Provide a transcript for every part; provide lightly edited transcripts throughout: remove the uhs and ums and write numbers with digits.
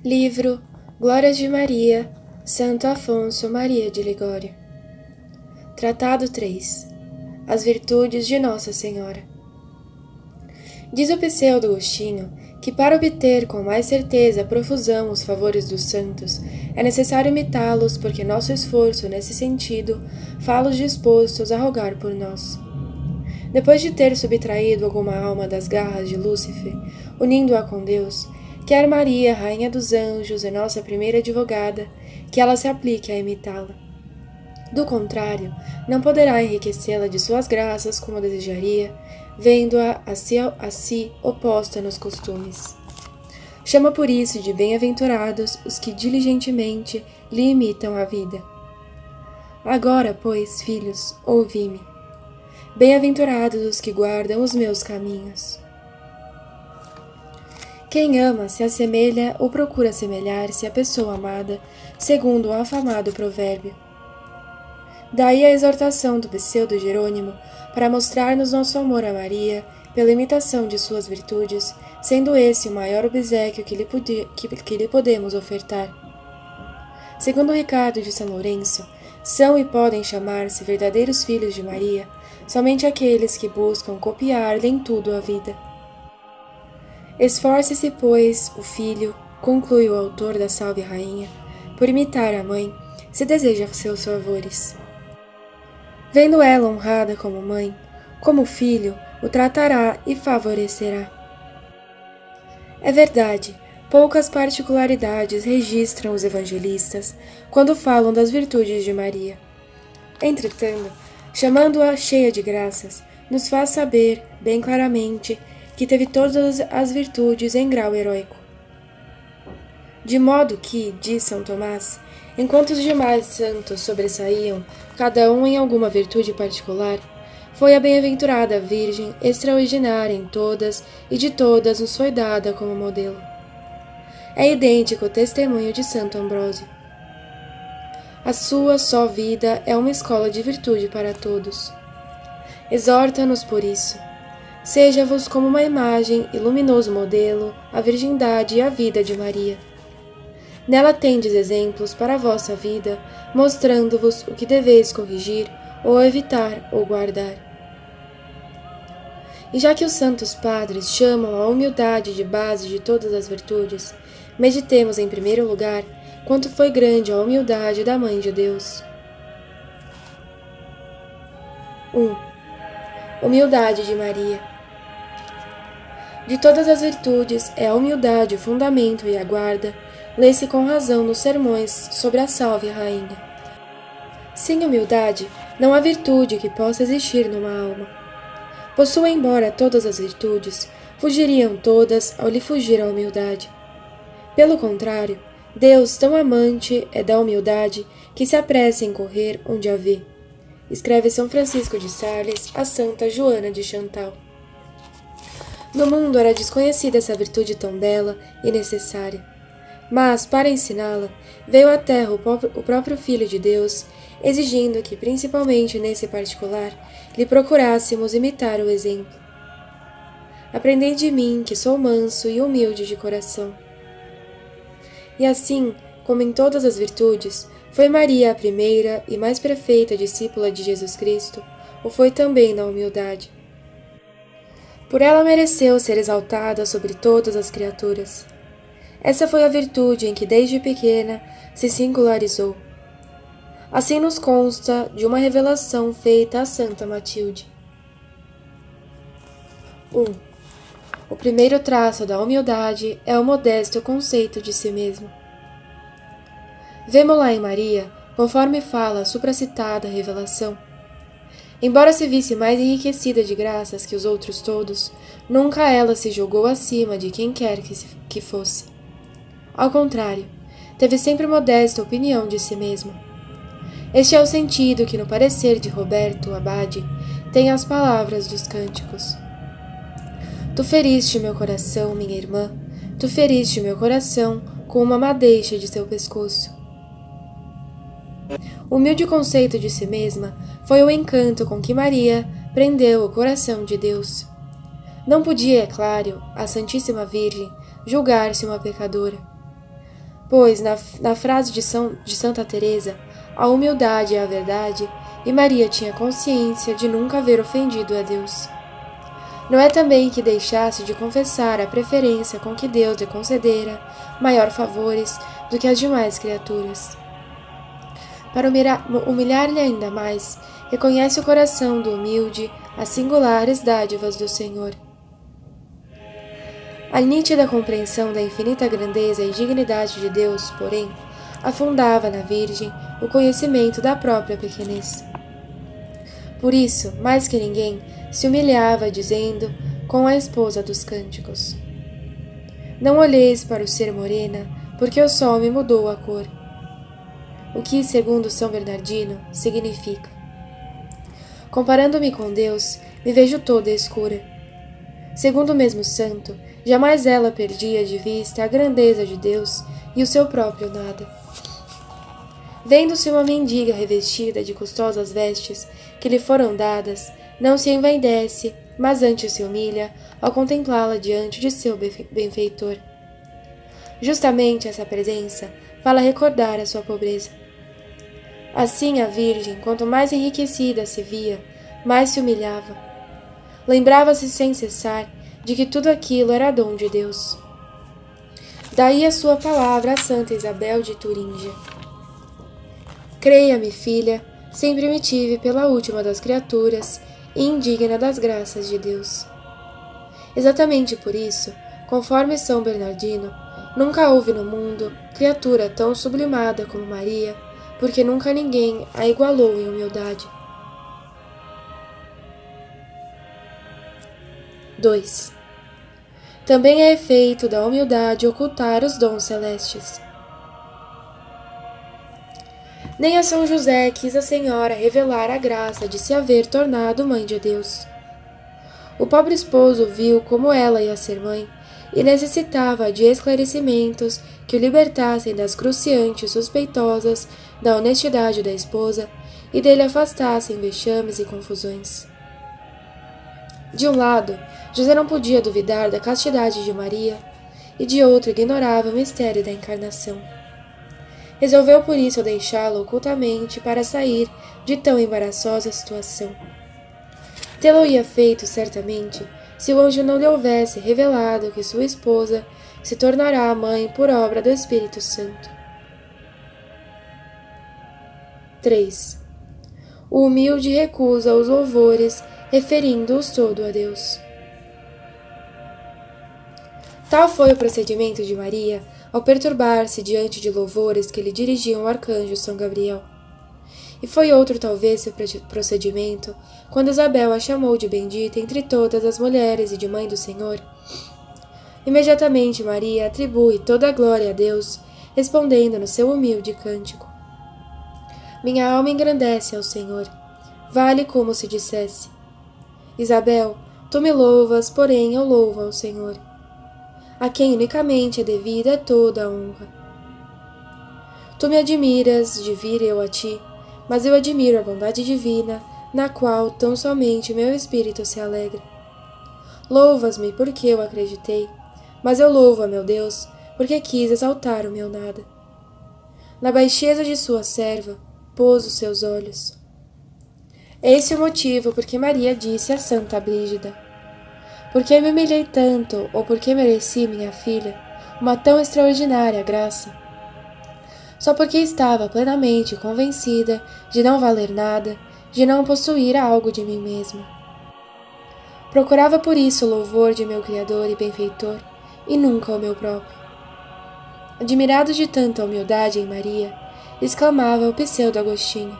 Livro Glórias de Maria, Santo Afonso Maria de Ligório. Tratado 3. As Virtudes de Nossa Senhora. Diz o pseudo Agostinho que para obter com mais certeza a profusão os favores dos santos, é necessário imitá-los, porque nosso esforço nesse sentido fá-los dispostos a rogar por nós. Depois de ter subtraído alguma alma das garras de Lúcifer, unindo-a com Deus, quer Maria, Rainha dos Anjos, e nossa primeira advogada, que ela se aplique a imitá-la. Do contrário, não poderá enriquecê-la de suas graças como desejaria, vendo-a a si oposta nos costumes. Chama por isso de bem-aventurados os que diligentemente lhe imitam a vida. Agora, pois, filhos, ouvi-me. Bem-aventurados os que guardam os meus caminhos. Quem ama se assemelha ou procura assemelhar-se à pessoa amada, segundo o afamado provérbio. Daí a exortação do pseudo Jerônimo para mostrar-nos nosso amor a Maria pela imitação de suas virtudes, sendo esse o maior obséquio que lhe podemos ofertar. Segundo Ricardo de São Lourenço, são e podem chamar-se verdadeiros filhos de Maria somente aqueles que buscam copiar-lhe em tudo a vida. Esforce-se, pois, o filho, conclui o autor da Salve Rainha, por imitar a mãe, se deseja seus favores. Vendo ela honrada como mãe, como filho, o tratará e favorecerá. É verdade, poucas particularidades registram os evangelistas quando falam das virtudes de Maria. Entretanto, chamando-a cheia de graças, nos faz saber, bem claramente, que teve todas as virtudes em grau heróico. De modo que, diz São Tomás, enquanto os demais santos sobressaíam, cada um em alguma virtude particular, foi a bem-aventurada Virgem extraordinária em todas, e de todas nos foi dada como modelo. É idêntico o testemunho de Santo Ambrósio. A sua só vida é uma escola de virtude para todos. Exorta-nos por isso. Seja-vos como uma imagem e luminoso modelo a virgindade e a vida de Maria. Nela tendes exemplos para a vossa vida, mostrando-vos o que deveis corrigir, ou evitar, ou guardar. E já que os santos padres chamam a humildade de base de todas as virtudes, meditemos em primeiro lugar quanto foi grande a humildade da Mãe de Deus. 1. Humildade de Maria. De todas as virtudes, é a humildade o fundamento e a guarda, lê-se com razão nos sermões sobre a Salve Rainha. Sem humildade, não há virtude que possa existir numa alma. Possua, embora todas as virtudes, fugiriam todas ao lhe fugir a humildade. Pelo contrário, Deus, tão amante, é da humildade que se apressa em correr onde a vê. Escreve São Francisco de Sales a Santa Joana de Chantal. No mundo era desconhecida essa virtude tão bela e necessária. Mas, para ensiná-la, veio à terra o próprio Filho de Deus, exigindo que, principalmente nesse particular, lhe procurássemos imitar o exemplo. Aprendei de mim, que sou manso e humilde de coração. E assim, como em todas as virtudes, foi Maria a primeira e mais perfeita discípula de Jesus Cristo, o foi também na humildade. Por ela mereceu ser exaltada sobre todas as criaturas. Essa foi a virtude em que desde pequena se singularizou. Assim nos consta de uma revelação feita a Santa Matilde. 1. O primeiro traço da humildade é o modesto conceito de si mesmo. Vemo-la em Maria, conforme fala a supracitada revelação. Embora se visse mais enriquecida de graças que os outros todos, nunca ela se julgou acima de quem quer que fosse. Ao contrário, teve sempre modesta opinião de si mesma. Este é o sentido que no parecer de Roberto Abade tem as palavras dos cânticos. Tu feriste meu coração, minha irmã, tu feriste meu coração com uma madeixa de seu pescoço. O humilde conceito de si mesma foi o encanto com que Maria prendeu o coração de Deus. Não podia, é claro, a Santíssima Virgem julgar-se uma pecadora. Pois, na frase de Santa Teresa, a humildade é a verdade, e Maria tinha consciência de nunca haver ofendido a Deus. Não é também que deixasse de confessar a preferência com que Deus lhe concedera maior favores do que as demais criaturas. Para humilhar-lhe ainda mais, reconhece o coração do humilde as singulares dádivas do Senhor. A nítida compreensão da infinita grandeza e dignidade de Deus, porém, afundava na Virgem o conhecimento da própria pequenez. Por isso, mais que ninguém, se humilhava, dizendo, com a esposa dos cânticos: Não olheis para o ser morena, porque o sol me mudou a cor. O que, segundo São Bernardino, significa: comparando-me com Deus, me vejo toda escura. Segundo o mesmo santo, jamais ela perdia de vista a grandeza de Deus e o seu próprio nada. Vendo-se uma mendiga revestida de custosas vestes que lhe foram dadas, não se envaidece, mas antes se humilha ao contemplá-la diante de seu benfeitor. Justamente essa presença fala recordar a sua pobreza. Assim a Virgem, quanto mais enriquecida se via, mais se humilhava. Lembrava-se sem cessar de que tudo aquilo era dom de Deus. Daí a sua palavra a Santa Isabel de Turíngia: Creia-me, filha, sempre me tive pela última das criaturas e indigna das graças de Deus. Exatamente por isso, conforme São Bernardino, nunca houve no mundo criatura tão sublimada como Maria, porque nunca ninguém a igualou em humildade. 2. Também é efeito da humildade ocultar os dons celestes. Nem a São José quis a Senhora revelar a graça de se haver tornado mãe de Deus. O pobre esposo viu como ela ia ser mãe e necessitava de esclarecimentos que o libertassem das cruciantes suspeitosas da honestidade da esposa e dele afastassem vexames e confusões. De um lado, José não podia duvidar da castidade de Maria, e de outro ignorava o mistério da encarnação. Resolveu por isso deixá-lo ocultamente para sair de tão embaraçosa situação. Tê-lo-ia feito, certamente, se o anjo não lhe houvesse revelado que sua esposa se tornará a mãe por obra do Espírito Santo. 3. O humilde recusa os louvores, referindo-os todo a Deus. Tal foi o procedimento de Maria ao perturbar-se diante de louvores que lhe dirigiam o arcanjo São Gabriel. E foi outro talvez seu procedimento quando Isabel a chamou de bendita entre todas as mulheres e de mãe do Senhor. Imediatamente Maria atribui toda a glória a Deus, respondendo no seu humilde cântico: Minha alma engrandece ao Senhor, vale como se dissesse: Isabel, tu me louvas, porém eu louvo ao Senhor, a quem unicamente é devida toda a honra. Tu me admiras de vir eu a ti, mas eu admiro a bondade divina, na qual tão somente meu espírito se alegra. Louvas-me porque eu acreditei, mas eu louvo a meu Deus, porque quis exaltar o meu nada. Na baixeza de sua serva, pôs os seus olhos. Esse é o motivo por que Maria disse a Santa Brígida: Por que me humilhei tanto, ou por que mereci, minha filha, uma tão extraordinária graça? Só porque estava plenamente convencida de não valer nada, de não possuir algo de mim mesma. Procurava por isso o louvor de meu Criador e Benfeitor, e nunca o meu próprio. Admirado de tanta humildade em Maria, exclamava o pseudo-Agostinho: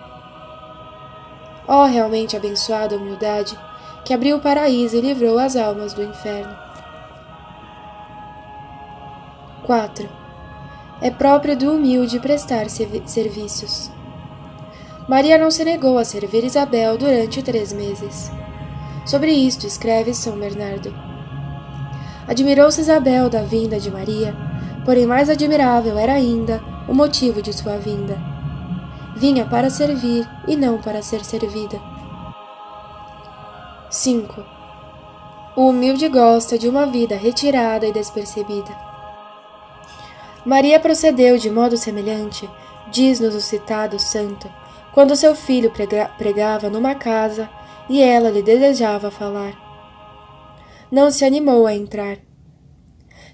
Ó realmente abençoada humildade, que abriu o paraíso e livrou as almas do inferno. 4. É próprio do humilde prestar serviços. Maria não se negou a servir Isabel durante 3 meses. Sobre isto escreve São Bernardo: Admirou-se Isabel da vinda de Maria, porém mais admirável era ainda o motivo de sua vinda. Vinha para servir e não para ser servida. 5. O humilde gosta de uma vida retirada e despercebida. Maria procedeu de modo semelhante, diz-nos o citado santo, quando seu filho pregava numa casa e ela lhe desejava falar. Não se animou a entrar.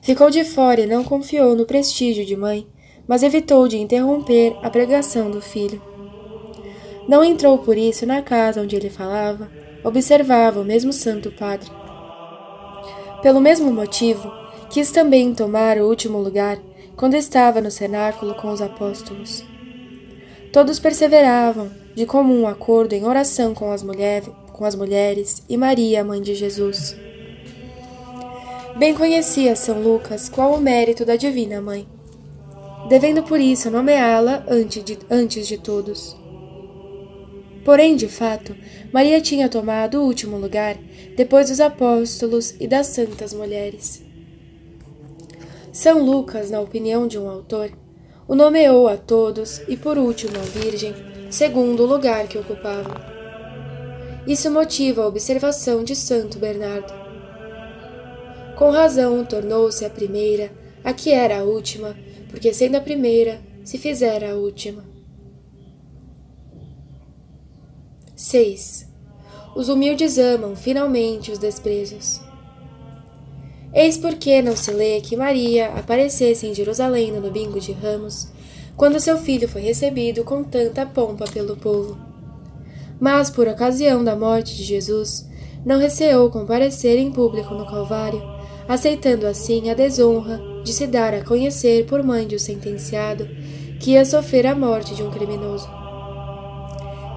Ficou de fora e não confiou no prestígio de mãe, mas evitou de interromper a pregação do filho. Não entrou por isso na casa onde ele falava, observava o mesmo santo padre. Pelo mesmo motivo, quis também tomar o último lugar quando estava no cenáculo com os apóstolos. Todos perseveravam, de comum acordo, em oração com as mulheres e Maria, mãe de Jesus. Bem conhecia São Lucas qual o mérito da Divina Mãe, devendo por isso nomeá-la antes de todos. Porém, de fato, Maria tinha tomado o último lugar depois dos apóstolos e das santas mulheres. São Lucas, na opinião de um autor, o nomeou a todos e por último a Virgem, segundo o lugar que ocupava. Isso motiva a observação de Santo Bernardo. Com razão tornou-se a primeira, a que era a última, porque sendo a primeira, se fizera a última. 6. Os humildes amam finalmente os despresos. Eis porque não se lê que Maria aparecesse em Jerusalém no domingo de Ramos, quando seu filho foi recebido com tanta pompa pelo povo. Mas, por ocasião da morte de Jesus, não receou comparecer em público no Calvário, aceitando assim a desonra de se dar a conhecer por mãe de um sentenciado que ia sofrer a morte de um criminoso.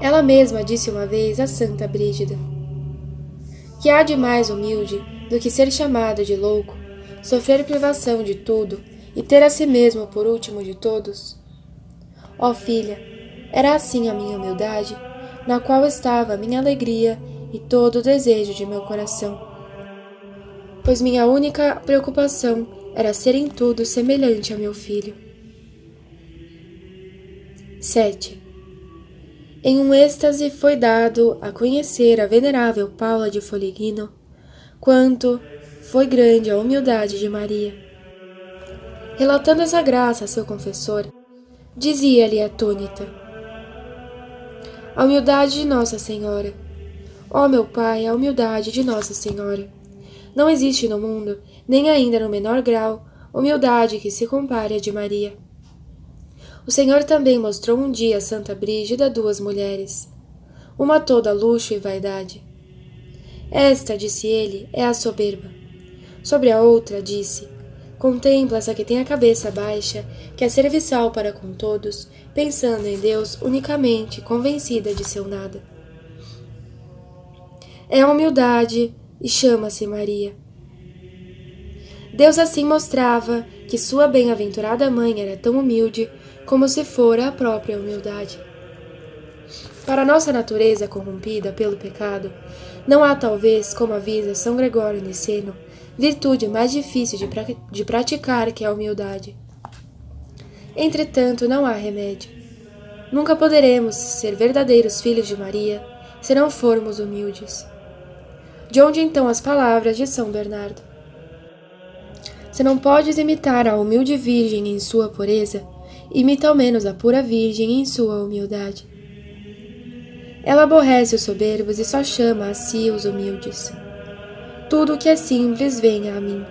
Ela mesma disse uma vez a Santa Brígida: que há de mais humilde do que ser chamado de louco, sofrer privação de tudo e ter a si mesmo por último de todos? Ó filha, era assim a minha humildade, na qual estava a minha alegria e todo o desejo de meu coração. Pois minha única preocupação era ser em tudo semelhante a meu filho. 7. Em um êxtase foi dado a conhecer a venerável Paula de Foligno quanto foi grande a humildade de Maria. Relatando essa graça a seu confessor, dizia-lhe atônita: a humildade de Nossa Senhora. Ó meu Pai, a humildade de Nossa Senhora. Não existe no mundo, nem ainda no menor grau, humildade que se compare à de Maria. O Senhor também mostrou um dia a Santa Brígida duas mulheres, uma toda luxo e vaidade. Esta, disse ele, é a soberba. Sobre a outra, disse: contempla essa que tem a cabeça baixa, que é serviçal para com todos, pensando em Deus unicamente, convencida de seu nada. É a humildade e chama-se Maria. Deus assim mostrava que sua bem-aventurada mãe era tão humilde como se fora a própria humildade. Para nossa natureza corrompida pelo pecado, não há talvez, como avisa São Gregório Niceno, virtude mais difícil de praticar que a humildade. Entretanto, não há remédio. Nunca poderemos ser verdadeiros filhos de Maria se não formos humildes. De onde então as palavras de São Bernardo? Se não podes imitar a humilde Virgem em sua pureza, imita ao menos a pura Virgem em sua humildade. Ela aborrece os soberbos e só chama a si os humildes. Tudo o que é simples venha a mim.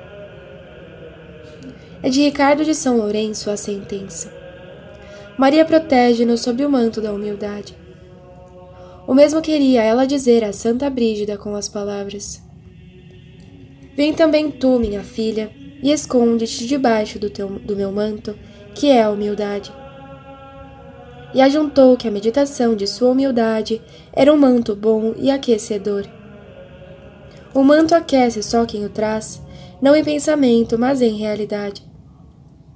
É de Ricardo de São Lourenço a sentença. Maria protege-nos sob o manto da humildade. O mesmo queria ela dizer a Santa Brígida com as palavras: vem também tu, minha filha, e esconde-te debaixo do meu manto, que é a humildade. E ajuntou que a meditação de sua humildade era um manto bom e aquecedor. O manto aquece só quem o traz, não em pensamento, mas em realidade.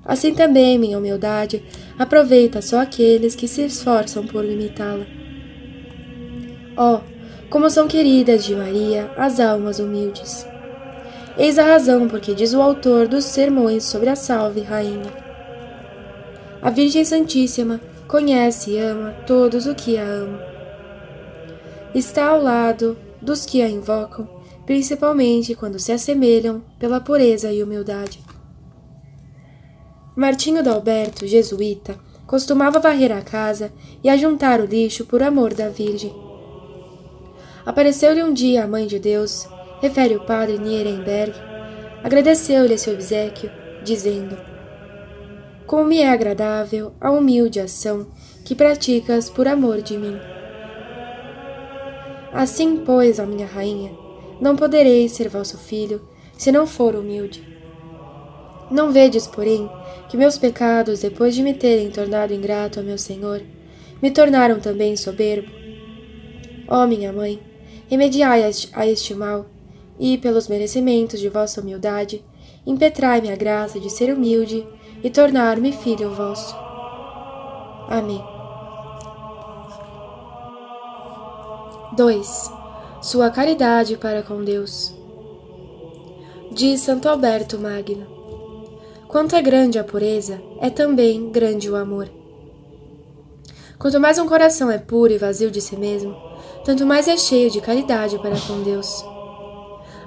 Assim também minha humildade aproveita só aqueles que se esforçam por imitá-la. Oh, como são queridas de Maria as almas humildes! Eis a razão porque diz o autor dos sermões sobre a Salve Rainha: a Virgem Santíssima conhece e ama todos o que a amam. Está ao lado dos que a invocam, principalmente quando se assemelham pela pureza e humildade. Martinho d'Alberto, jesuíta, costumava varrer a casa e ajuntar o lixo por amor da Virgem. Apareceu-lhe um dia a Mãe de Deus, refere o padre Nierenberg, agradeceu-lhe esse obséquio, dizendo: como me é agradável a humilde ação que praticas por amor de mim. Assim, pois, ó minha rainha, não poderei ser vosso filho, se não for humilde. Não vedes, porém, que meus pecados, depois de me terem tornado ingrato a meu Senhor, me tornaram também soberbo? Ó minha mãe, remediai a este mal, e, pelos merecimentos de vossa humildade, impetrai-me a graça de ser humilde e tornar-me filho vosso. Amém. 2. Sua caridade para com Deus. Diz Santo Alberto Magno: quanto é grande a pureza, é também grande o amor. Quanto mais um coração é puro e vazio de si mesmo, tanto mais é cheio de caridade para com Deus.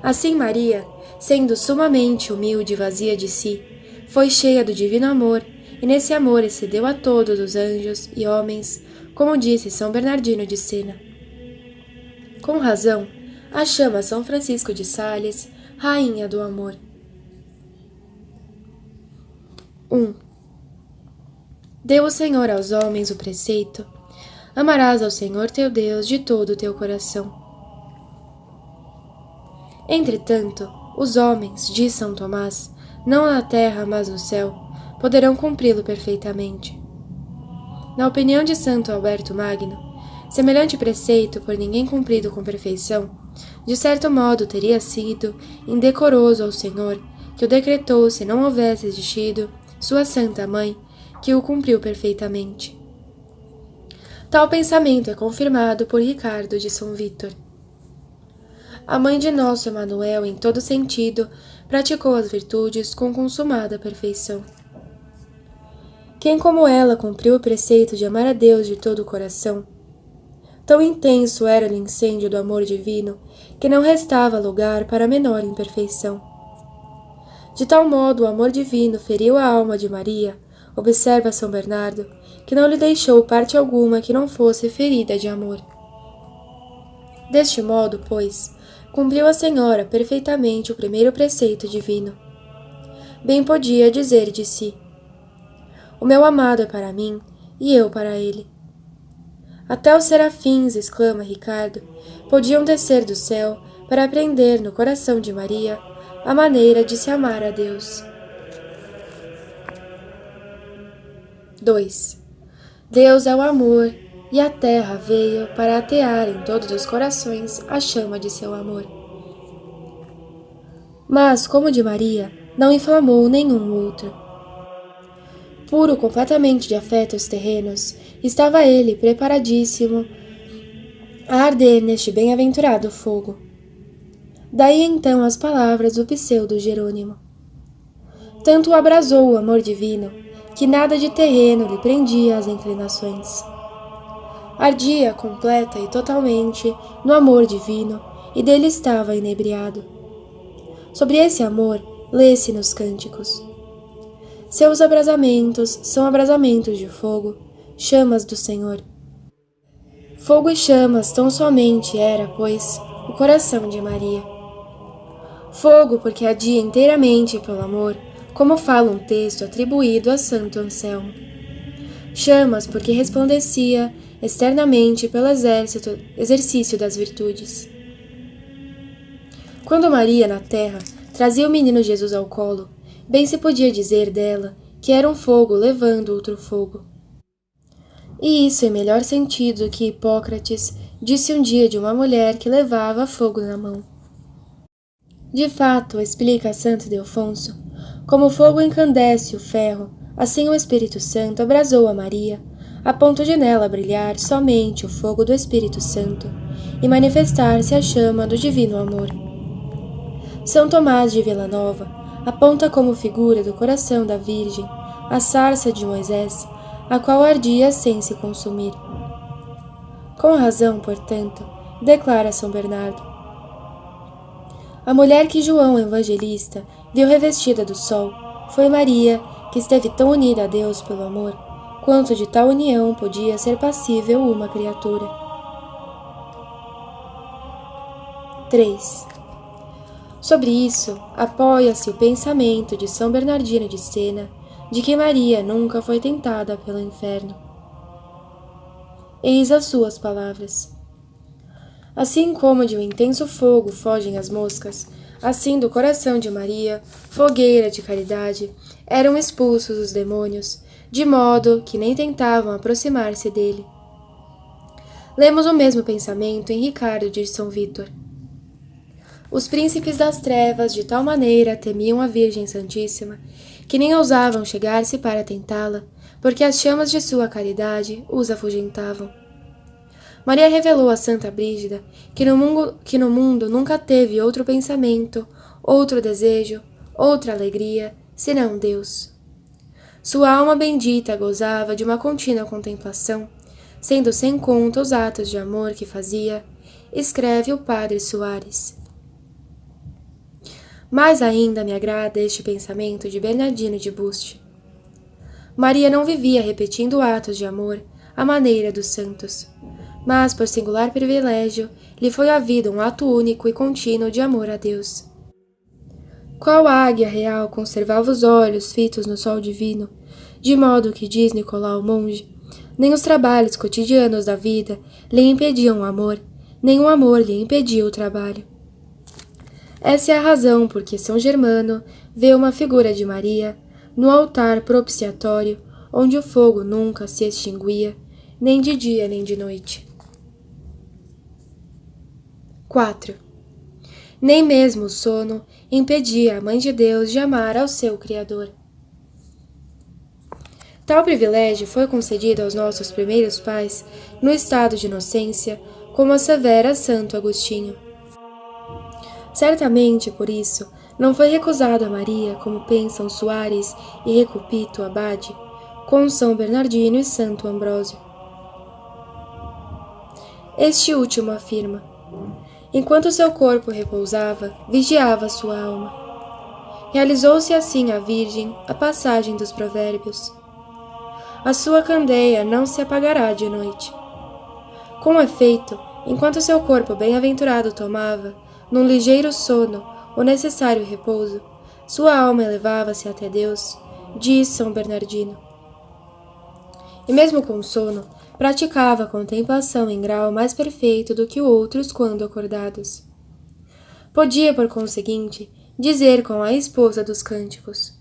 Assim Maria, sendo sumamente humilde e vazia de si, foi cheia do divino amor, e nesse amor excedeu a todos os anjos e homens, como disse São Bernardino de Sena. Com razão, a chama São Francisco de Sales, Rainha do Amor. 1. Deu o Senhor aos homens o preceito: amarás ao Senhor teu Deus de todo o teu coração. Entretanto, os homens, diz São Tomás, não na terra, mas no céu, poderão cumpri-lo perfeitamente. Na opinião de Santo Alberto Magno, semelhante preceito, por ninguém cumprido com perfeição, de certo modo teria sido indecoroso ao Senhor, que o decretou se não houvesse existido sua Santa Mãe, que o cumpriu perfeitamente. Tal pensamento é confirmado por Ricardo de São Vítor. A mãe de nosso Emanuel, em todo sentido, praticou as virtudes com consumada perfeição. Quem como ela cumpriu o preceito de amar a Deus de todo o coração? Tão intenso era o incêndio do amor divino, que não restava lugar para a menor imperfeição. De tal modo o amor divino feriu a alma de Maria, observa São Bernardo, que não lhe deixou parte alguma que não fosse ferida de amor. Deste modo, pois, cumpriu a Senhora perfeitamente o primeiro preceito divino. Bem podia dizer de si: o meu amado é para mim, e eu para ele. Até os serafins, exclama Ricardo, podiam descer do céu para aprender no coração de Maria a maneira de se amar a Deus. 2. Deus é o amor, e a terra veio para atear em todos os corações a chama de seu amor. Mas, como de Maria, não inflamou nenhum outro. Puro completamente de afetos terrenos, estava ele preparadíssimo a arder neste bem-aventurado fogo. Daí então as palavras do pseudo Jerônimo. Tanto o abrasou o amor divino, que nada de terreno lhe prendia as inclinações. Ardia completa e totalmente no amor divino, e dele estava inebriado. Sobre esse amor, lê-se nos cânticos: seus abrasamentos são abrasamentos de fogo, chamas do Senhor. Fogo e chamas tão somente era, pois, o coração de Maria. Fogo porque ardia inteiramente pelo amor, como fala um texto atribuído a Santo Anselmo. Chamas porque resplandecia externamente pelo exercício das virtudes. Quando Maria, na terra, trazia o menino Jesus ao colo, bem se podia dizer dela que era um fogo levando outro fogo. E isso em melhor sentido que Hipócrates disse um dia de uma mulher que levava fogo na mão. De fato, explica Santo Ildefonso, como o fogo encandece o ferro, assim o Espírito Santo abrasou a Maria, a ponto de nela brilhar somente o fogo do Espírito Santo e manifestar-se a chama do divino amor. São Tomás de Vilanova aponta como figura do coração da Virgem a sarça de Moisés, a qual ardia sem se consumir. Com razão, portanto, declara São Bernardo: a mulher que João Evangelista viu revestida do sol foi Maria, que que esteve tão unida a Deus pelo amor, quanto de tal união podia ser passível uma criatura. 3. Sobre isso, apoia-se o pensamento de São Bernardino de Sena, de que Maria nunca foi tentada pelo inferno. Eis as suas palavras. Assim como de um intenso fogo fogem as moscas, assim do coração de Maria, fogueira de caridade, eram expulsos os demônios, de modo que nem tentavam aproximar-se dele. Lemos o mesmo pensamento em Ricardo de São Vítor. Os príncipes das trevas de tal maneira temiam a Virgem Santíssima, que nem ousavam chegar-se para tentá-la, porque as chamas de sua caridade os afugentavam. Maria revelou a Santa Brígida que no mundo nunca teve outro pensamento, outro desejo, outra alegria, senão Deus. Sua alma bendita gozava de uma contínua contemplação, sendo sem conta os atos de amor que fazia, escreve o padre Soares. Mais ainda me agrada este pensamento de Bernardino de Buste. Maria não vivia repetindo atos de amor à maneira dos santos, mas, por singular privilégio, lhe foi havido um ato único e contínuo de amor a Deus. Qual águia real conservava os olhos fitos no sol divino, de modo que, diz Nicolau monge, nem os trabalhos cotidianos da vida lhe impediam o amor, nem o amor lhe impedia o trabalho. Essa é a razão por que São Germano vê uma figura de Maria no altar propiciatório, onde o fogo nunca se extinguia, nem de dia nem de noite. 4. Nem mesmo o sono impedia a Mãe de Deus de amar ao seu Criador. Tal privilégio foi concedido aos nossos primeiros pais, no estado de inocência, como assevera Santo Agostinho. Certamente, por isso, não foi recusado a Maria, como pensam Soares e Recupito Abade, com São Bernardino e Santo Ambrósio. Este último afirma: enquanto seu corpo repousava, vigiava sua alma. Realizou-se assim à Virgem a passagem dos provérbios: a sua candeia não se apagará de noite. Com efeito, enquanto seu corpo bem-aventurado tomava, num ligeiro sono, o necessário repouso, sua alma elevava-se até Deus, diz São Bernardino. E mesmo com sono, praticava a contemplação em grau mais perfeito do que outros quando acordados. Podia, por conseguinte, dizer com a esposa dos cânticos: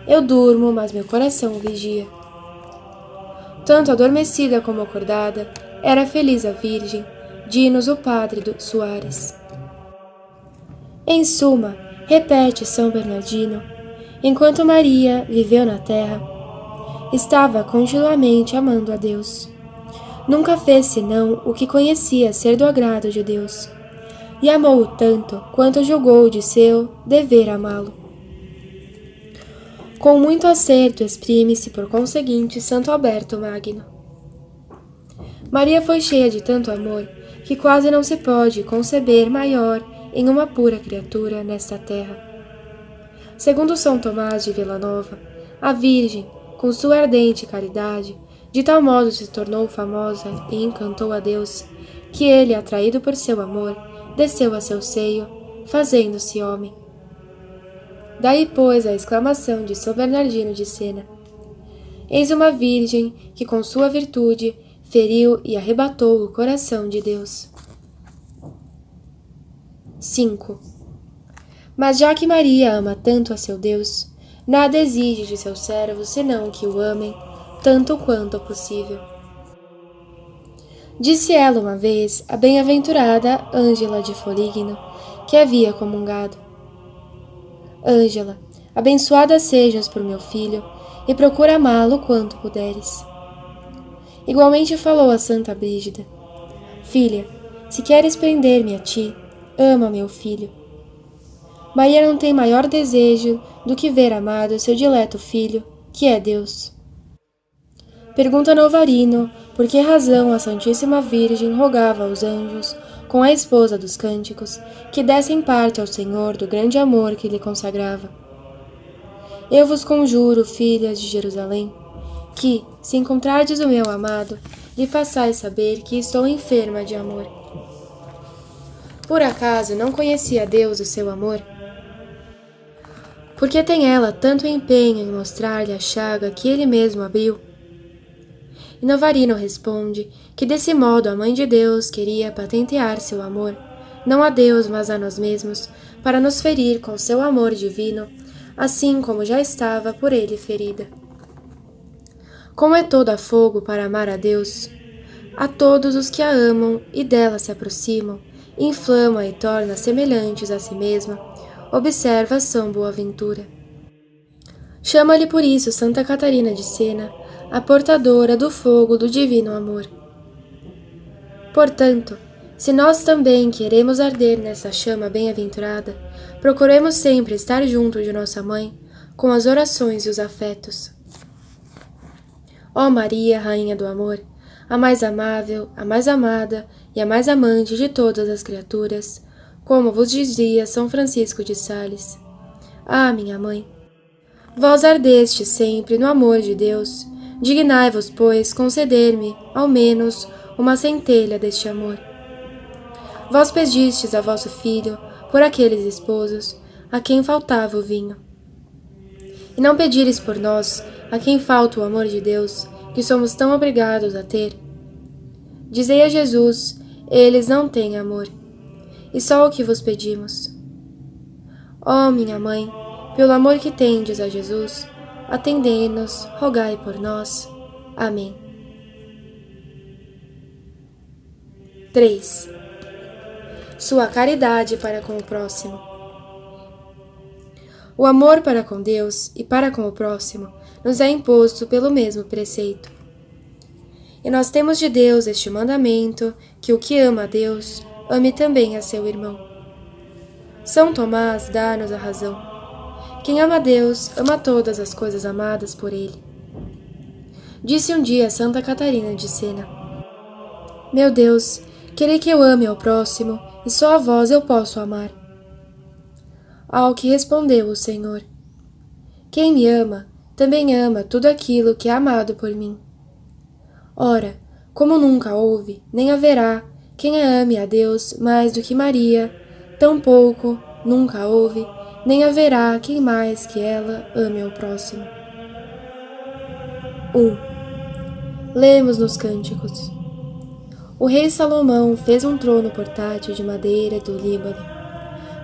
eu durmo, mas meu coração vigia. Tanto adormecida como acordada, era feliz a Virgem, diz-nos o padre Soares. Em suma, repete São Bernardino, enquanto Maria viveu na terra, estava continuamente amando a Deus. Nunca fez senão o que conhecia ser do agrado de Deus, e amou-o tanto quanto julgou de seu dever amá-lo. Com muito acerto exprime-se, por conseguinte, Santo Alberto Magno. Maria foi cheia de tanto amor que quase não se pode conceber maior em uma pura criatura nesta terra. Segundo São Tomás de Villanova, a Virgem, com sua ardente caridade, de tal modo se tornou famosa e encantou a Deus, que ele, atraído por seu amor, desceu a seu seio, fazendo-se homem. Daí, pois, a exclamação de São Bernardino de Sena: eis uma Virgem que, com sua virtude, feriu e arrebatou o coração de Deus. 5. Mas já que Maria ama tanto a seu Deus, nada exige de seus servos senão que o amem, tanto quanto possível. Disse ela uma vez a bem-aventurada Ângela de Foligno, que havia comungado: Ângela, abençoada sejas por meu filho, e procura amá-lo quanto puderes. Igualmente falou a Santa Brígida: filha, se queres prender-me a ti, ama meu filho. Maria não tem maior desejo do que ver amado seu dileto filho, que é Deus. Pergunta Novarino por que razão a Santíssima Virgem rogava aos anjos, com a esposa dos cânticos, que dessem parte ao Senhor do grande amor que lhe consagrava. Eu vos conjuro, filhas de Jerusalém, que, se encontrardes o meu amado, lhe façais saber que estou enferma de amor. Por acaso não conhecia Deus o seu amor? Porque tem ela tanto empenho em mostrar-lhe a chaga que ele mesmo abriu? E Novarino responde que desse modo a Mãe de Deus queria patentear seu amor, não a Deus, mas a nós mesmos, para nos ferir com seu amor divino, assim como já estava por ele ferida. Como é toda fogo para amar a Deus, a todos os que a amam e dela se aproximam, inflama e torna semelhantes a si mesma, observa São Boaventura. Chama-lhe por isso Santa Catarina de Sena, a portadora do fogo do divino amor. Portanto, se nós também queremos arder nessa chama bem-aventurada, procuremos sempre estar junto de nossa Mãe, com as orações e os afetos. Ó Maria, Rainha do Amor, a mais amável, a mais amada e a mais amante de todas as criaturas, como vos dizia São Francisco de Sales. Ah, minha Mãe! Vós ardestes sempre no amor de Deus, dignai-vos, pois, conceder-me, ao menos, uma centelha deste amor. Vós pedistes a vosso filho por aqueles esposos a quem faltava o vinho. E não pedires por nós, a quem falta o amor de Deus, que somos tão obrigados a ter? Dizei a Jesus, eles não têm amor, e só o que vos pedimos. Ó minha Mãe, pelo amor que tendes a Jesus, atendei-nos, rogai por nós. Amém. 3. Sua caridade para com o próximo. O amor para com Deus e para com o próximo nos é imposto pelo mesmo preceito. E nós temos de Deus este mandamento, que o que ama a Deus, ame também a seu irmão. São Tomás dá-nos a razão. Quem ama a Deus, ama todas as coisas amadas por ele. Disse um dia Santa Catarina de Sena: Meu Deus, querei que eu ame ao próximo, e só a vós eu posso amar. Ao que respondeu o Senhor: Quem me ama, também ama tudo aquilo que é amado por mim. Ora, como nunca houve, nem haverá, quem ame a Deus mais do que Maria, tampouco nunca houve, nem haverá quem mais que ela ame ao próximo. 1. Lemos nos cânticos. O rei Salomão fez um trono portátil de madeira do Líbano.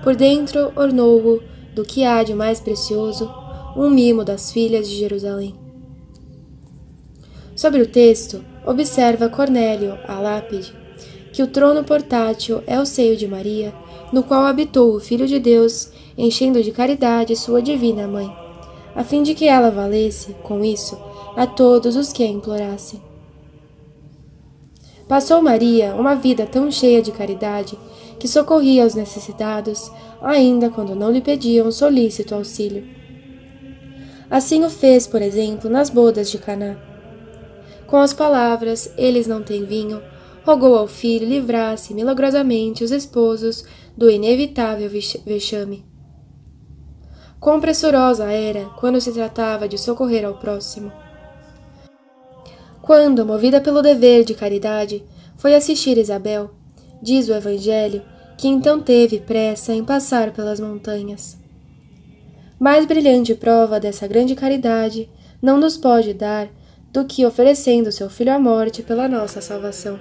Por dentro ornou-o do que há de mais precioso, um mimo das filhas de Jerusalém. Sobre o texto, observa Cornélio, a lápide, que o trono portátil é o seio de Maria, no qual habitou o Filho de Deus, enchendo de caridade sua divina Mãe, a fim de que ela valesse, com isso, a todos os que a implorassem. Passou Maria uma vida tão cheia de caridade que socorria os necessitados, ainda quando não lhe pediam solícito auxílio. Assim o fez, por exemplo, nas bodas de Caná. Com as palavras, eles não têm vinho, rogou ao filho livrasse milagrosamente os esposos do inevitável vexame. Quão pressurosa era quando se tratava de socorrer ao próximo. Quando, movida pelo dever de caridade, foi assistir Isabel, diz o Evangelho, que então teve pressa em passar pelas montanhas. Mais brilhante prova dessa grande caridade não nos pode dar do que oferecendo seu Filho à morte pela nossa salvação.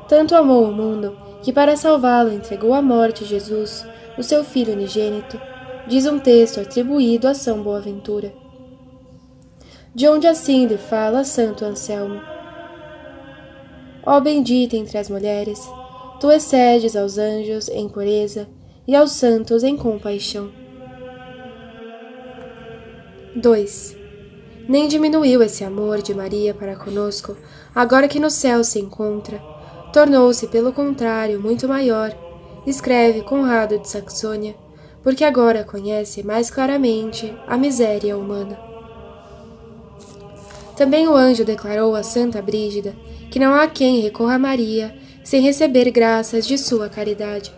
Tanto amou o mundo, que para salvá-lo entregou à morte Jesus, o seu Filho unigênito, diz um texto atribuído a São Boaventura. De onde assim lhe fala Santo Anselmo: Ó bendita entre as mulheres, tu excedes aos anjos em pureza e aos santos em compaixão. 2. Nem diminuiu esse amor de Maria para conosco, agora que no céu se encontra. Tornou-se, pelo contrário, muito maior, escreve Conrado de Saxônia, porque agora conhece mais claramente a miséria humana. Também o anjo declarou a Santa Brígida que não há quem recorra a Maria sem receber graças de sua caridade.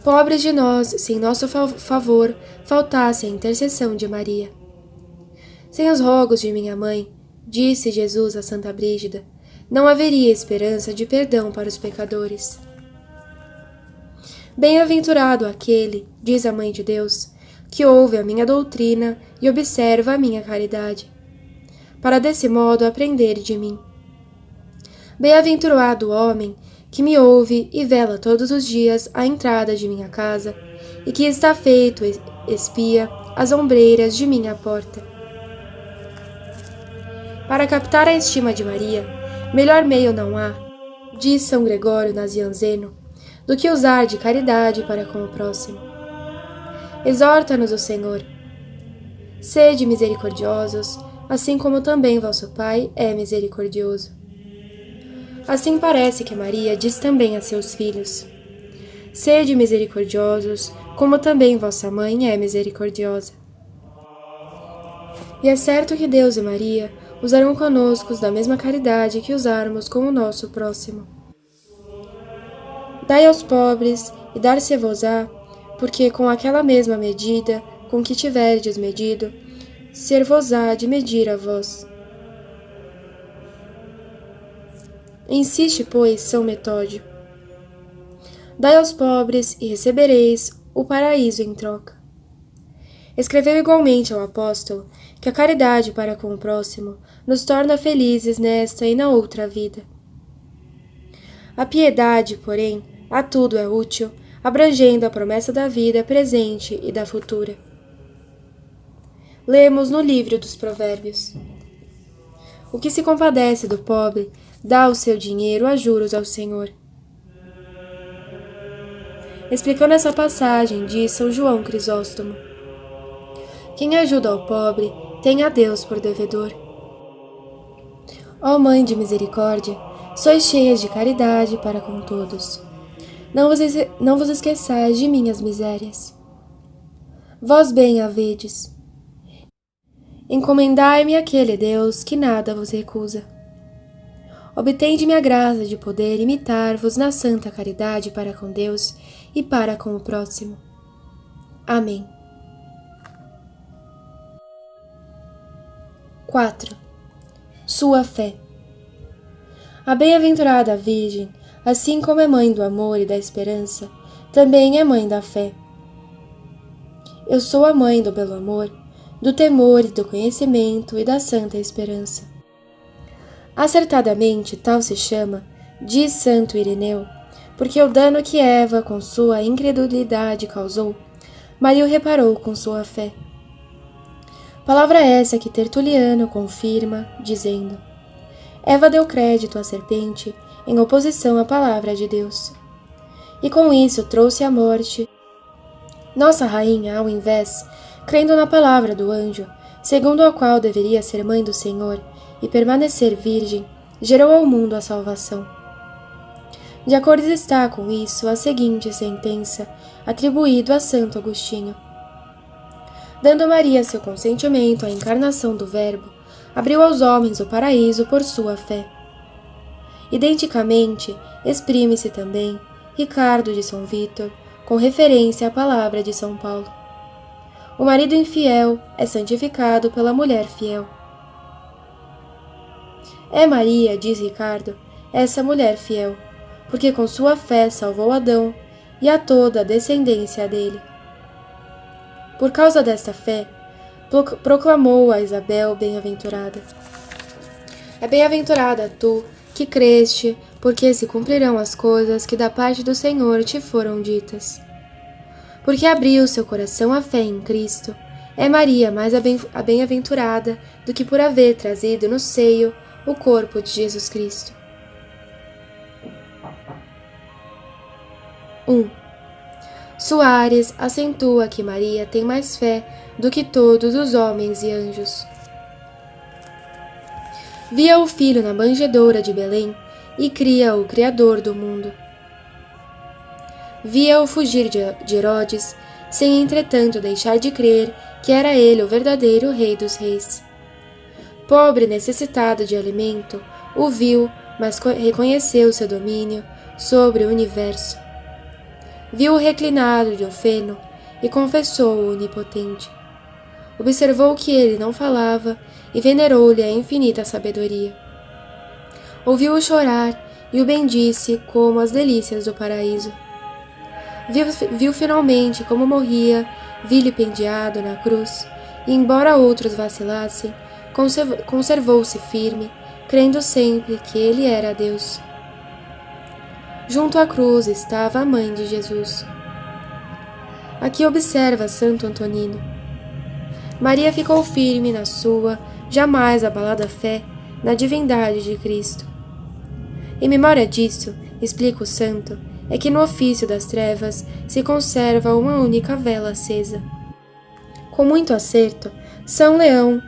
Pobres de nós, se em nosso favor faltasse a intercessão de Maria. Sem os rogos de minha mãe, disse Jesus a Santa Brígida, não haveria esperança de perdão para os pecadores. Bem-aventurado aquele, diz a Mãe de Deus, que ouve a minha doutrina e observa a minha caridade, para desse modo aprender de mim. Bem-aventurado o homem que me ouve e vela todos os dias à entrada de minha casa, e que está feito espia às ombreiras de minha porta. Para captar a estima de Maria, melhor meio não há, diz São Gregório Nazianzeno, do que usar de caridade para com o próximo. Exorta-nos o Senhor. Sede misericordiosos, assim como também vosso Pai é misericordioso. Assim parece que Maria diz também a seus filhos: sede misericordiosos, como também vossa mãe é misericordiosa. E é certo que Deus e Maria usarão conosco da mesma caridade que usarmos com o nosso próximo. Dai aos pobres, e dar-se-vos-á, porque com aquela mesma medida com que tiverdes medido, ser-vos-á de medir a vós. Insiste, pois, São Metódio. Dai aos pobres e recebereis o paraíso em troca. Escreveu igualmente ao apóstolo que a caridade para com o próximo nos torna felizes nesta e na outra vida. A piedade, porém, a tudo é útil, abrangendo a promessa da vida presente e da futura. Lemos no livro dos Provérbios: o que se compadece do pobre, dá o seu dinheiro a juros ao Senhor. Explicando essa passagem, diz São João Crisóstomo: quem ajuda ao pobre tem a Deus por devedor. Ó Mãe de misericórdia, sois cheias de caridade para com todos. Não vos esqueçais de minhas misérias. Vós bem a vedes. Encomendai-me aquele Deus que nada vos recusa. Obtende-me a graça de poder imitar-vos na santa caridade para com Deus e para com o próximo. Amém. 4. Sua fé. A bem-aventurada Virgem, assim como é mãe do amor e da esperança, também é mãe da fé. Eu sou a mãe do belo amor, do temor e do conhecimento e da santa esperança. Acertadamente tal se chama, diz Santo Ireneu, porque o dano que Eva com sua incredulidade causou, Maria o reparou com sua fé. Palavra essa que Tertuliano confirma, dizendo: Eva deu crédito à serpente em oposição à palavra de Deus, e com isso trouxe a morte. Nossa rainha, ao invés, crendo na palavra do anjo, segundo a qual deveria ser mãe do Senhor e permanecer virgem, gerou ao mundo a salvação. De acordo está com isso a seguinte sentença, atribuído a Santo Agostinho: dando Maria seu consentimento à encarnação do Verbo, abriu aos homens o paraíso por sua fé. Identicamente, exprime-se também Ricardo de São Vítor, com referência à palavra de São Paulo: o marido infiel é santificado pela mulher fiel. É Maria, diz Ricardo, essa mulher fiel, porque com sua fé salvou Adão e a toda a descendência dele. Por causa desta fé, proclamou a Isabel bem-aventurada: é bem-aventurada tu, que creste, porque se cumprirão as coisas que da parte do Senhor te foram ditas. Porque abriu seu coração à fé em Cristo, é Maria mais a bem-aventurada do que por haver trazido no seio o corpo de Jesus Cristo. 1. Soares acentua que Maria tem mais fé do que todos os homens e anjos. Via o filho na manjedoura de Belém e cria o Criador do mundo. Via-o fugir de Herodes, sem entretanto deixar de crer que era ele o verdadeiro Rei dos Reis. Pobre e necessitado de alimento, o viu, mas reconheceu seu domínio sobre o universo. viu-o reclinado de um feno e confessou-o onipotente. Observou que ele não falava e venerou-lhe a infinita sabedoria. Ouviu-o chorar e o bendisse como as delícias do paraíso. Viu finalmente como morria, vilipendiado na cruz, e embora outros vacilassem, conservou-se firme, crendo sempre que ele era Deus. Junto à cruz estava a mãe de Jesus. Aqui observa Santo Antonino. Maria ficou firme na sua, jamais abalada fé, na divindade de Cristo. Em memória disso, explica o santo, é que no ofício das trevas se conserva uma única vela acesa. Com muito acerto, São Leão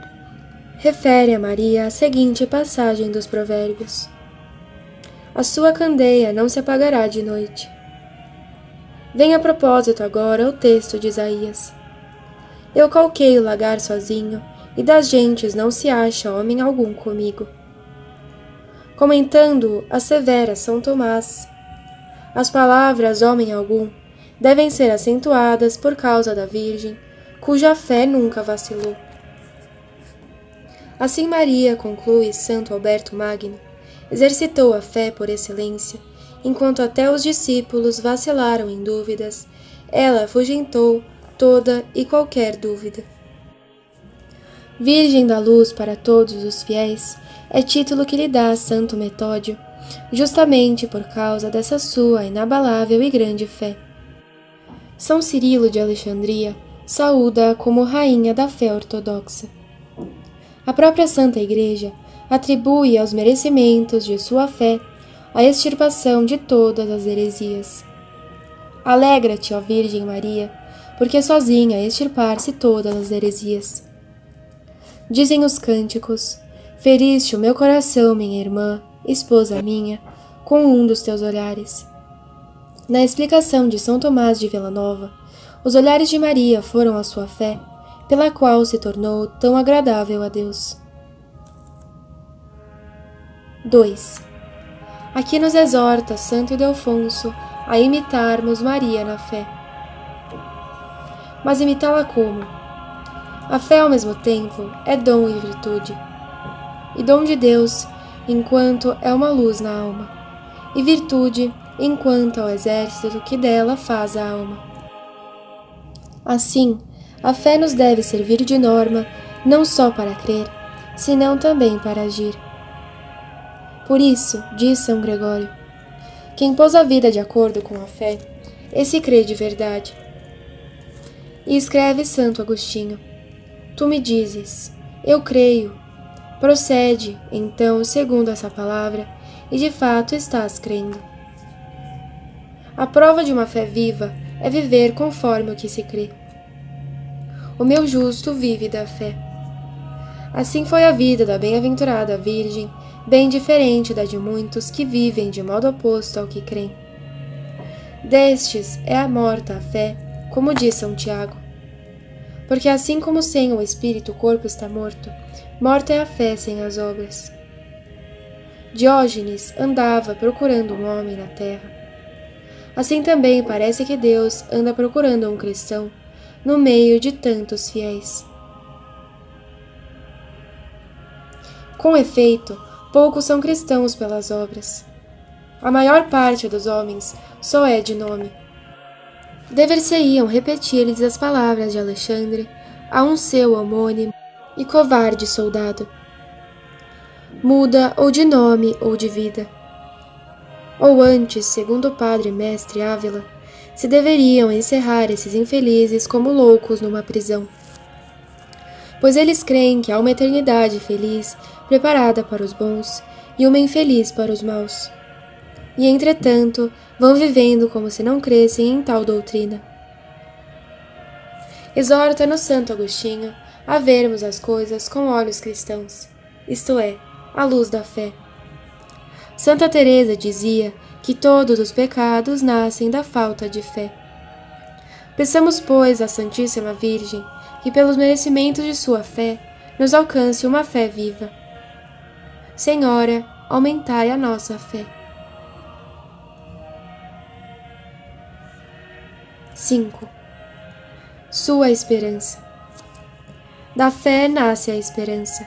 refere a Maria a seguinte passagem dos Provérbios: a sua candeia não se apagará de noite. Vem a propósito agora o texto de Isaías. Eu calquei o lagar sozinho, e das gentes não se acha homem algum comigo. Comentando, assevera São Tomás: as palavras homem algum devem ser acentuadas por causa da Virgem, cuja fé nunca vacilou. Assim Maria, conclui Santo Alberto Magno, exercitou a fé por excelência, enquanto até os discípulos vacilaram em dúvidas, ela afugentou toda e qualquer dúvida. Virgem da luz para todos os fiéis é título que lhe dá Santo Metódio, justamente por causa dessa sua inabalável e grande fé. São Cirilo de Alexandria saúda-a como rainha da fé ortodoxa. A própria Santa Igreja atribui aos merecimentos de sua fé a extirpação de todas as heresias. Alegra-te, ó Virgem Maria, porque sozinha extirpar-se todas as heresias. Dizem os cânticos: feriste o meu coração, minha irmã, esposa minha, com um dos teus olhares. Na explicação de São Tomás de Vilanova, os olhares de Maria foram a sua fé, pela qual se tornou tão agradável a Deus. 2. Aqui nos exorta Santo Ildefonso a imitarmos Maria na fé. Mas imitá-la como? A fé, ao mesmo tempo, é dom e virtude. E dom de Deus, enquanto é uma luz na alma, e virtude, enquanto é o exército que dela faz a alma. Assim, a fé nos deve servir de norma, não só para crer, senão também para agir. Por isso, diz São Gregório, quem pôs a vida de acordo com a fé, esse crê de verdade. E escreve Santo Agostinho: tu me dizes, eu creio. Procede, então, segundo essa palavra, e de fato estás crendo. A prova de uma fé viva é viver conforme o que se crê. O meu justo vive da fé. Assim foi a vida da bem-aventurada Virgem, bem diferente da de muitos que vivem de modo oposto ao que creem. Destes é a morta a fé, como diz São Tiago. Porque assim como sem o Espírito o corpo está morto, morta é a fé sem as obras. Diógenes andava procurando um homem na terra. Assim também parece que Deus anda procurando um cristão no meio de tantos fiéis. Com efeito, poucos são cristãos pelas obras. A maior parte dos homens só é de nome. Dever-se-iam repetir-lhes as palavras de Alexandre a um seu homônimo e covarde soldado: muda ou de nome ou de vida. Ou antes, segundo o padre mestre Ávila, se deveriam encerrar esses infelizes como loucos numa prisão. Pois eles creem que há uma eternidade feliz preparada para os bons e uma infeliz para os maus. E, entretanto, vão vivendo como se não crescem em tal doutrina. Exorta-nos Santo Agostinho a vermos as coisas com olhos cristãos, isto é, à luz da fé. Santa Teresa dizia que todos os pecados nascem da falta de fé. Peçamos, pois, à Santíssima Virgem que, pelos merecimentos de sua fé, nos alcance uma fé viva. Senhora, aumentai a nossa fé. 5. Sua esperança. Da fé nasce a esperança,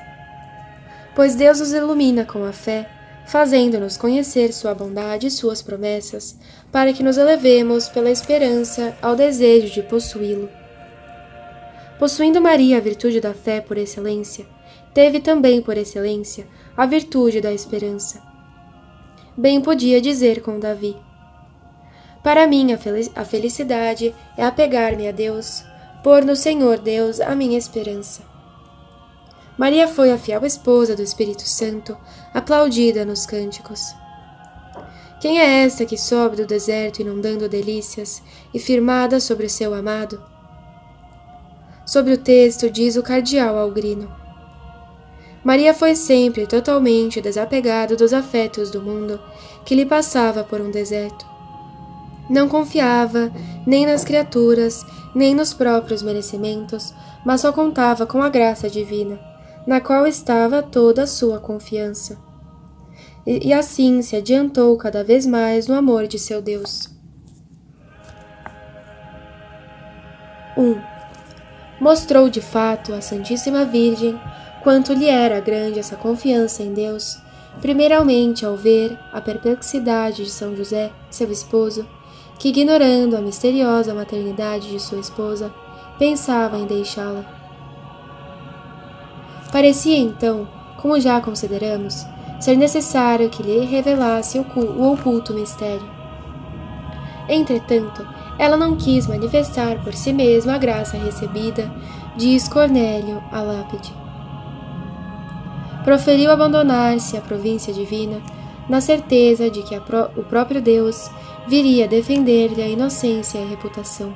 pois Deus nos ilumina com a fé, fazendo-nos conhecer sua bondade e suas promessas, para que nos elevemos pela esperança ao desejo de possuí-lo. Possuindo Maria a virtude da fé por excelência, teve também por excelência a virtude da esperança. Bem podia dizer com Davi: para mim a felicidade é apegar-me a Deus, pôr no Senhor Deus a minha esperança. Maria foi a fiel esposa do Espírito Santo, aplaudida nos cânticos. Quem é esta que sobe do deserto inundando delícias e firmada sobre o seu amado? Sobre o texto diz o cardeal Algrino: Maria foi sempre totalmente desapegada dos afetos do mundo que lhe passava por um deserto. Não confiava nem nas criaturas, nem nos próprios merecimentos, mas só contava com a graça divina, na qual estava toda a sua confiança. E assim se adiantou cada vez mais no amor de seu Deus. 1. Mostrou de fato à Santíssima Virgem quanto lhe era grande essa confiança em Deus, primeiramente ao ver a perplexidade de São José, seu esposo, que, ignorando a misteriosa maternidade de sua esposa, pensava em deixá-la. Parecia então, como já consideramos, ser necessário que lhe revelasse o oculto mistério. Entretanto, ela não quis manifestar por si mesma a graça recebida, diz Cornélio a lápide. Proferiu abandonar-se à província divina, na certeza de que o próprio Deus viria defender-lhe a inocência e a reputação.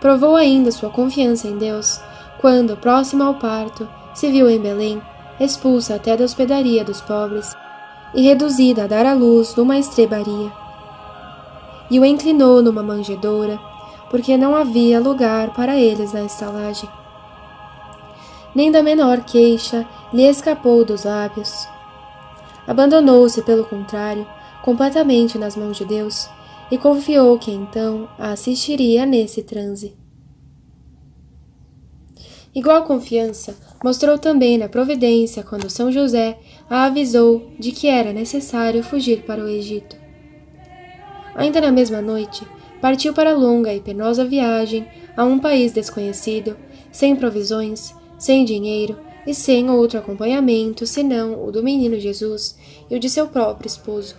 Provou ainda sua confiança em Deus, quando, próxima ao parto, se viu em Belém, expulsa até da hospedaria dos pobres e reduzida a dar à luz numa estrebaria. E o inclinou numa manjedoura, porque não havia lugar para eles na estalagem. Nem da menor queixa lhe escapou dos lábios. Abandonou-se, pelo contrário, completamente nas mãos de Deus e confiou que então a assistiria nesse transe. Igual confiança mostrou também na providência quando São José a avisou de que era necessário fugir para o Egito. Ainda na mesma noite, partiu para a longa e penosa viagem a um país desconhecido, sem provisões, sem dinheiro e sem outro acompanhamento senão o do menino Jesus e o de seu próprio esposo.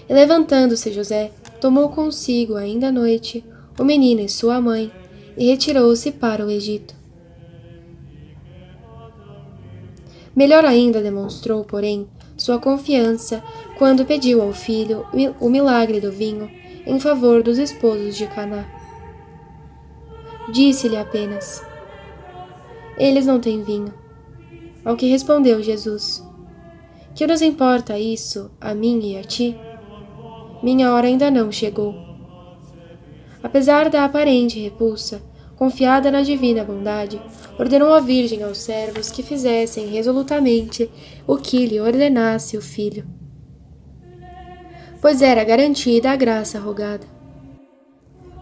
E levantando-se José, tomou consigo ainda à noite o menino e sua mãe e retirou-se para o Egito. Melhor ainda demonstrou, porém, sua confiança quando pediu ao filho o milagre do vinho em favor dos esposos de Caná. Disse-lhe apenas: eles não têm vinho. Ao que respondeu Jesus: que nos importa isso a mim e a ti? Minha hora ainda não chegou. Apesar da aparente repulsa, confiada na divina bondade, ordenou a Virgem aos servos que fizessem resolutamente o que lhe ordenasse o filho, pois era garantida a graça rogada.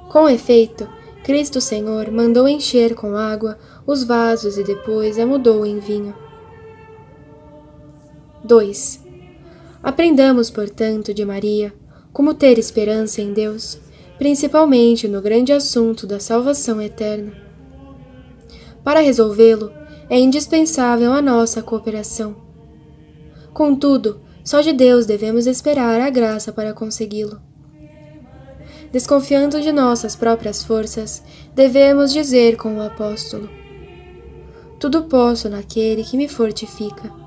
Com efeito, Cristo Senhor mandou encher com água os vasos e depois a mudou em vinho. 2. Aprendamos, portanto, de Maria, como ter esperança em Deus, principalmente no grande assunto da salvação eterna. Para resolvê-lo, é indispensável a nossa cooperação. Contudo, só de Deus devemos esperar a graça para consegui-lo. Desconfiando de nossas próprias forças, devemos dizer com o apóstolo: tudo posso naquele que me fortifica.